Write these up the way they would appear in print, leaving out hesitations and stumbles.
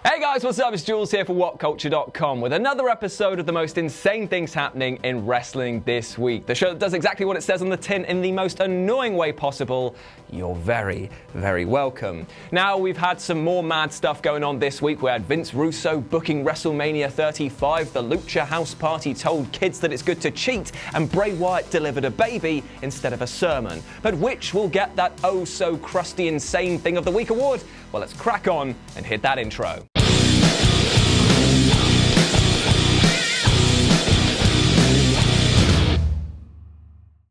Hey guys, what's up? It's Jules here for WhatCulture.com with another episode of the most insane things happening in wrestling this week. The show that does exactly what it says on the tin in the most annoying way possible. You're very, very welcome. Now, we've had some more mad stuff going on this week. We had Vince Russo booking WrestleMania 35, the Lucha House Party told kids that it's good to cheat, and Bray Wyatt delivered a baby instead of a sermon. But which will get that oh-so-crusty insane thing of the week award? Well, let's crack on and hit that intro.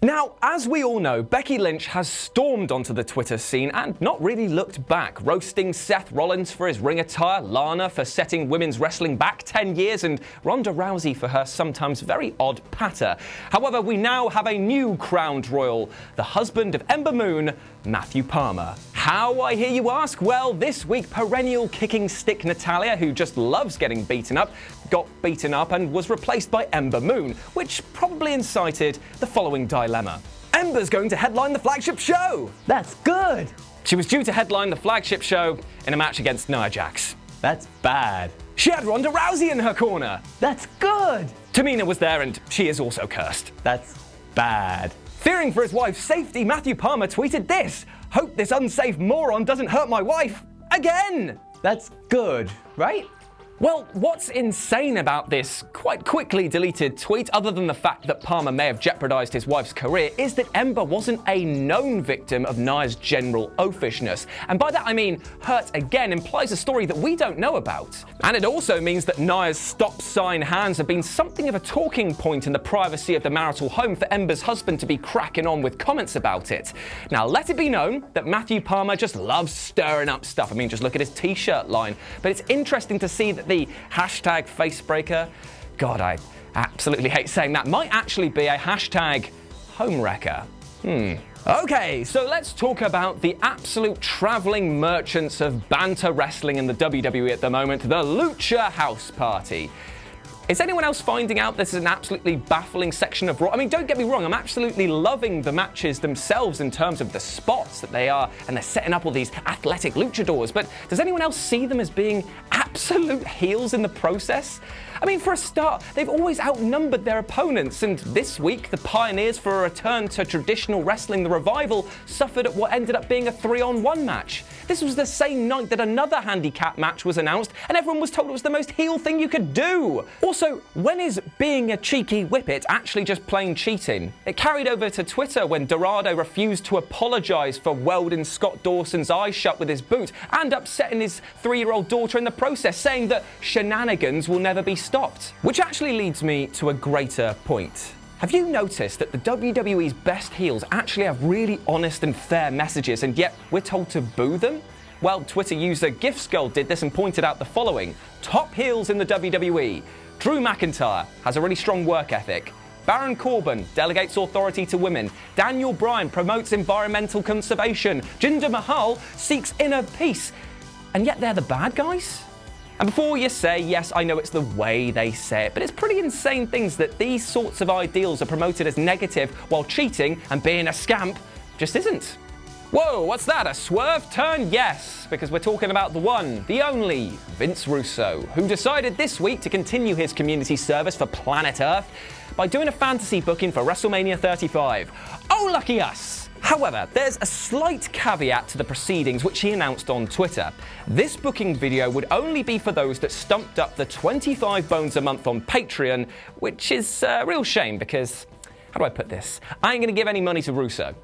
Now, as we all know, Becky Lynch has stormed onto the Twitter scene and not really looked back, roasting Seth Rollins for his ring attire, Lana for setting women's wrestling back 10 years, and Ronda Rousey for her sometimes very odd patter. However, we now have a new crowned royal, the husband of Ember Moon, Matthew Palmer. How, I hear you ask? Well, this week, perennial kicking stick Natalya, who just loves getting beaten up, got beaten up and was replaced by Ember Moon, which probably incited the following dilemma. Ember's going to headline the flagship show! That's good! She was due to headline the flagship show in a match against Nia Jax. That's bad. She had Ronda Rousey in her corner. That's good! Tamina was there and she is also cursed. That's bad. Fearing for his wife's safety, Matthew Palmer tweeted this: "Hope this unsafe moron doesn't hurt my wife again." That's good, right? Well, what's insane about this quite quickly deleted tweet, other than the fact that Palmer may have jeopardized his wife's career, is that Ember wasn't a known victim of Nia's general oafishness. And by that I mean, hurt again implies a story that we don't know about. And it also means that Nia's stop sign hands have been something of a talking point in the privacy of the marital home for Ember's husband to be cracking on with comments about it. Now, let it be known that Matthew Palmer just loves stirring up stuff. I mean, just look at his t-shirt line. But it's interesting to see that the hashtag facebreaker, God, I absolutely hate saying that, might actually be a hashtag homewrecker. Okay, so let's talk about the absolute traveling merchants of banter wrestling in the WWE at the moment, the Lucha House Party. Is anyone else finding out this is an absolutely baffling section of Raw? I mean, don't get me wrong, I'm absolutely loving the matches themselves in terms of the spots that they are, and they're setting up all these athletic luchadors, but does anyone else see them as being absolute heels in the process? I mean, for a start, they've always outnumbered their opponents, and this week, the pioneers for a return to traditional wrestling, the Revival, suffered at what ended up being a 3-on-1 match. This was the same night that another handicap match was announced, and everyone was told it was the most heel thing you could do. Also, when is being a cheeky whippet actually just plain cheating? It carried over to Twitter when Dorado refused to apologise for welding Scott Dawson's eyes shut with his boot and upsetting his 3-year-old daughter in the process, saying that shenanigans will never be stopped. Which actually leads me to a greater point. Have you noticed that the WWE's best heels actually have really honest and fair messages, and yet we're told to boo them? Well, Twitter user GifSkull did this and pointed out the following. Top heels in the WWE. Drew McIntyre has a really strong work ethic. Baron Corbin delegates authority to women. Daniel Bryan promotes environmental conservation. Jinder Mahal seeks inner peace. And yet they're the bad guys? And before you say, yes, I know it's the way they say it, but it's pretty insane things that these sorts of ideals are promoted as negative while cheating and being a scamp just isn't. Whoa, what's that, a swerve turn? Yes, because we're talking about the one, the only, Vince Russo, who decided this week to continue his community service for planet Earth by doing a fantasy booking for WrestleMania 35. Oh, lucky us! However, there's a slight caveat to the proceedings which he announced on Twitter. This booking video would only be for those that stumped up the 25 bones a month on Patreon, which is a real shame because, how do I put this? I ain't going to give any money to Russo.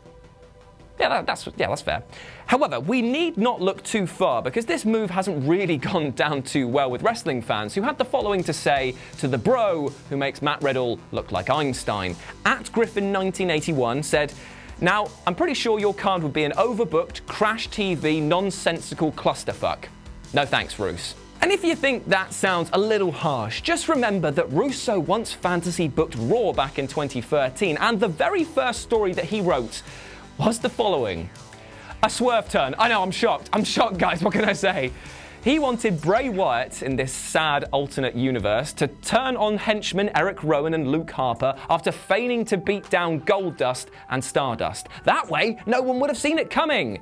Yeah, that's fair. However, we need not look too far because this move hasn't really gone down too well with wrestling fans who had the following to say to the bro who makes Matt Riddle look like Einstein. @Griffin1981 said, "Now, I'm pretty sure your card would be an overbooked, crash TV, nonsensical clusterfuck. No thanks, Roos." And if you think that sounds a little harsh, just remember that Russo once fantasy booked Raw back in 2013, and the very first story that he wrote was the following. A swerve turn. I know, I'm shocked. I'm shocked, guys. What can I say? He wanted Bray Wyatt, in this sad alternate universe, to turn on henchmen Eric Rowan and Luke Harper after feigning to beat down Goldust and Stardust. That way, no one would have seen it coming.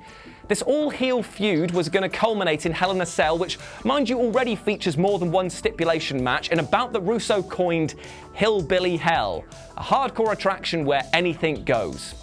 This all-heel feud was going to culminate in Hell in a Cell, which, mind you, already features more than one stipulation match, and about that Russo coined Hillbilly Hell, a hardcore attraction where anything goes.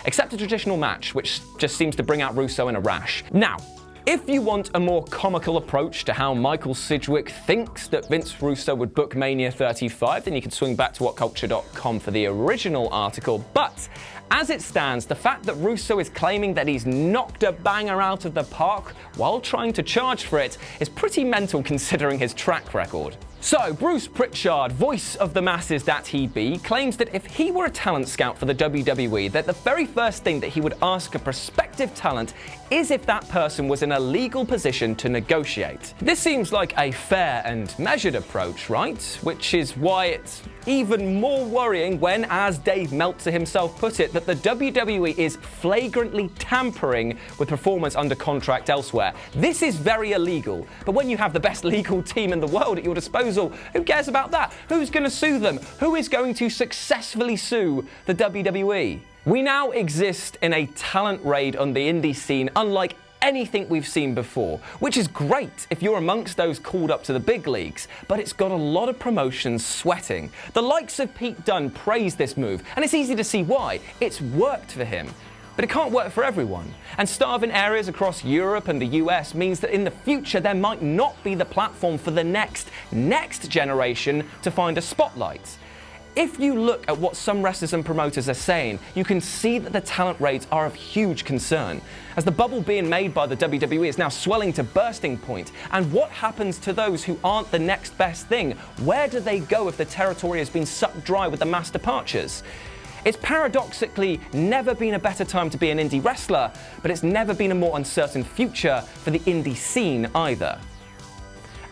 Except a traditional match, which just seems to bring out Russo in a rash. Now, if you want a more comical approach to how Michael Sidgwick thinks that Vince Russo would book Mania 35, then you can swing back to WhatCulture.com for the original article. But as it stands, the fact that Russo is claiming that he's knocked a banger out of the park while trying to charge for it is pretty mental considering his track record. So, Bruce Pritchard, voice of the masses that he be, claims that if he were a talent scout for the WWE, that the very first thing that he would ask a prospective talent is if that person was in a legal position to negotiate. This seems like a fair and measured approach, right? Which is why it's even more worrying when, as Dave Meltzer himself put it, that the WWE is flagrantly tampering with performers under contract elsewhere. This is very illegal, but when you have the best legal team in the world at your disposal, who cares about that? Who's going to sue them? Who is going to successfully sue the WWE? We now exist in a talent raid on the indie scene unlike anything we've seen before, which is great if you're amongst those called up to the big leagues, but it's got a lot of promotions sweating. The likes of Pete Dunne praise this move, and it's easy to see why. It's worked for him. But it can't work for everyone. And starving areas across Europe and the US means that in the future there might not be the platform for the next generation to find a spotlight. If you look at what some wrestlers and promoters are saying, you can see that the talent raids are of huge concern, as the bubble being made by the WWE is now swelling to bursting point. And what happens to those who aren't the next best thing? Where do they go if the territory has been sucked dry with the mass departures? It's paradoxically never been a better time to be an indie wrestler, but it's never been a more uncertain future for the indie scene either.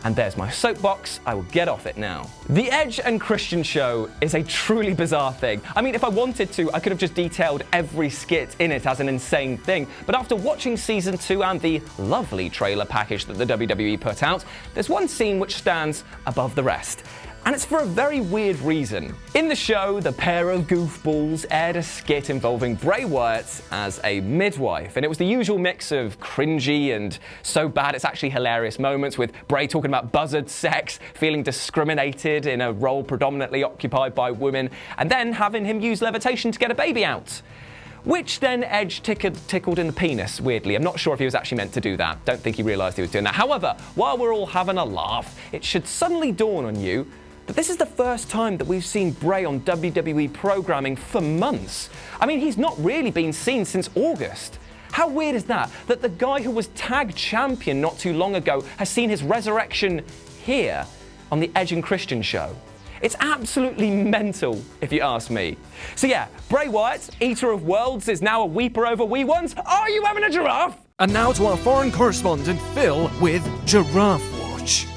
And there's my soapbox, I will get off it now. The Edge and Christian show is a truly bizarre thing. I mean, if I wanted to, I could have just detailed every skit in it as an insane thing, but after watching season 2 and the lovely trailer package that the WWE put out, there's one scene which stands above the rest. And it's for a very weird reason. In the show, the pair of goofballs aired a skit involving Bray Wyatt as a midwife, and it was the usual mix of cringy and so bad it's actually hilarious moments, with Bray talking about buzzard sex, feeling discriminated in a role predominantly occupied by women, and then having him use levitation to get a baby out. Which then Edge tickled in the penis, weirdly. I'm not sure if he was actually meant to do that. Don't think he realised he was doing that. However, while we're all having a laugh, it should suddenly dawn on you but this is the first time that we've seen Bray on WWE programming for months. I mean, he's not really been seen since August. How weird is that? That the guy who was tag champion not too long ago has seen his resurrection here on the Edge and Christian show. It's absolutely mental, if you ask me. So yeah, Bray Wyatt, Eater of Worlds, is now a weeper over wee ones. Are you having a giraffe? And now to our foreign correspondent, Phil, with Giraffe Watch.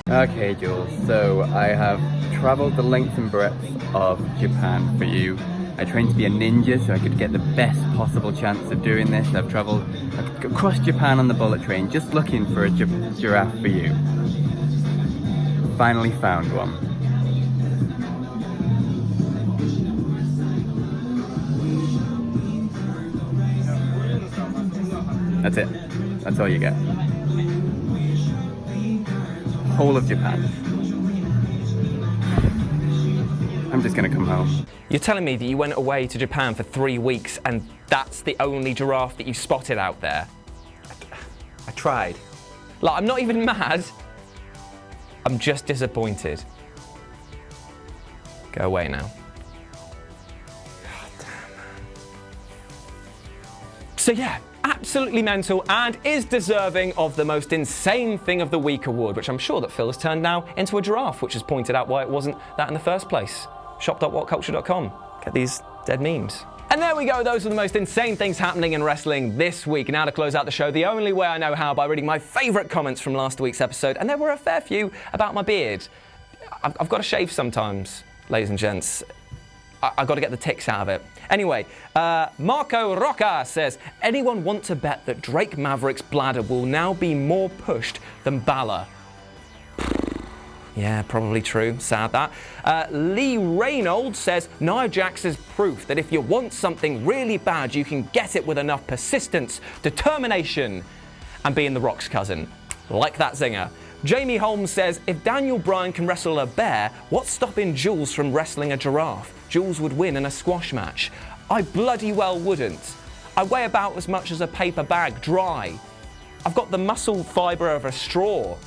Okay, Jules, so I have travelled the length and breadth of Japan for you. I trained to be a ninja so I could get the best possible chance of doing this. I've travelled across Japan on the bullet train just looking for a giraffe for you. Finally found one. That's it. That's all you get. Whole of Japan. I'm just gonna come home. You're telling me that you went away to Japan for 3 weeks and that's the only giraffe that you spotted out there? I tried. Like, I'm not even mad. I'm just disappointed. Go away now. God damn, man. So yeah, absolutely mental and is deserving of the most insane thing of the week award, which I'm sure that Phil has turned now into a giraffe, which has pointed out why it wasn't that in the first place. Shop.whatculture.com. Get these dead memes. And there we go, those are the most insane things happening in wrestling this week. Now to close out the show, the only way I know how, by reading my favourite comments from last week's episode, and there were a fair few about my beard. I've got to shave sometimes, ladies and gents. I've got to get the ticks out of it. Anyway, Marco Rocca says, anyone want to bet that Drake Maverick's bladder will now be more pushed than Balor? Yeah, probably true. Sad that. Lee Reynolds says, Nia Jax is proof that if you want something really bad, you can get it with enough persistence, determination, and being The Rock's cousin. Like that zinger. Jamie Holmes says, if Daniel Bryan can wrestle a bear, what's stopping Jules from wrestling a giraffe? Jules would win in a squash match. I bloody well wouldn't. I weigh about as much as a paper bag, dry. I've got the muscle fibre of a straw.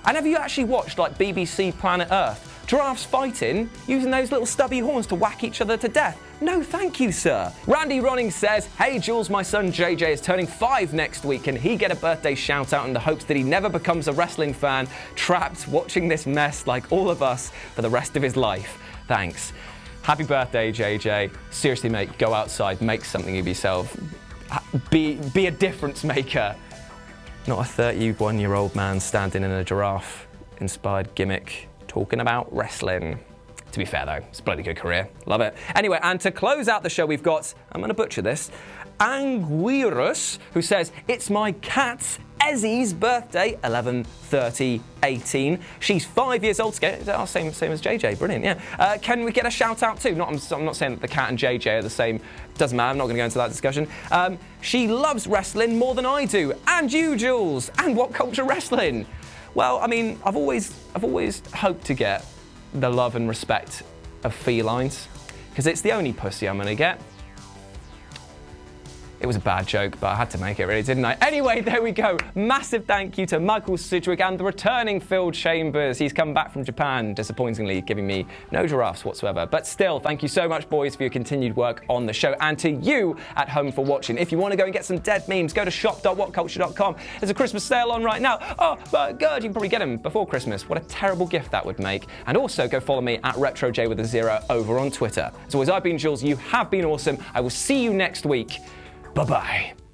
And have you actually watched, like, BBC Planet Earth? Giraffes fighting, using those little stubby horns to whack each other to death. No thank you, sir. Randy Ronning says, hey Jules, my son JJ is turning 5 next week. Can he get a birthday shout out in the hopes that he never becomes a wrestling fan, trapped watching this mess like all of us for the rest of his life? Thanks. Happy birthday, JJ. Seriously, mate, go outside, make something of yourself. Be a difference maker. Not a 31-year-old man standing in a giraffe-inspired gimmick talking about wrestling. To be fair, though, it's a bloody good career. Love it. Anyway, and to close out the show, we've got, I'm going to butcher this, Anguirus, who says, it's my cat Ezzy's birthday, 11/30/18. She's 5 years old. Same as JJ. Brilliant, yeah. Can we get a shout out too? I'm not saying that the cat and JJ are the same. Doesn't matter. I'm not going to go into that discussion. She loves wrestling more than I do, and you, Jules, and WhatCulture Wrestling. Well, I mean, I've always hoped to get the love and respect of felines, because it's the only pussy I'm going to get. It was a bad joke, but I had to make it, really, didn't I? Anyway, there we go. Massive thank you to Michael Sidgwick and the returning Phil Chambers. He's come back from Japan, disappointingly, giving me no giraffes whatsoever. But still, thank you so much, boys, for your continued work on the show, and to you at home for watching. If you want to go and get some dead memes, go to shop.whatculture.com. There's a Christmas sale on right now. Oh, my God, you can probably get them before Christmas. What a terrible gift that would make. And also, go follow me at RetroJ with a 0 over on Twitter. As always, I've been Jules. You have been awesome. I will see you next week. Bye-bye.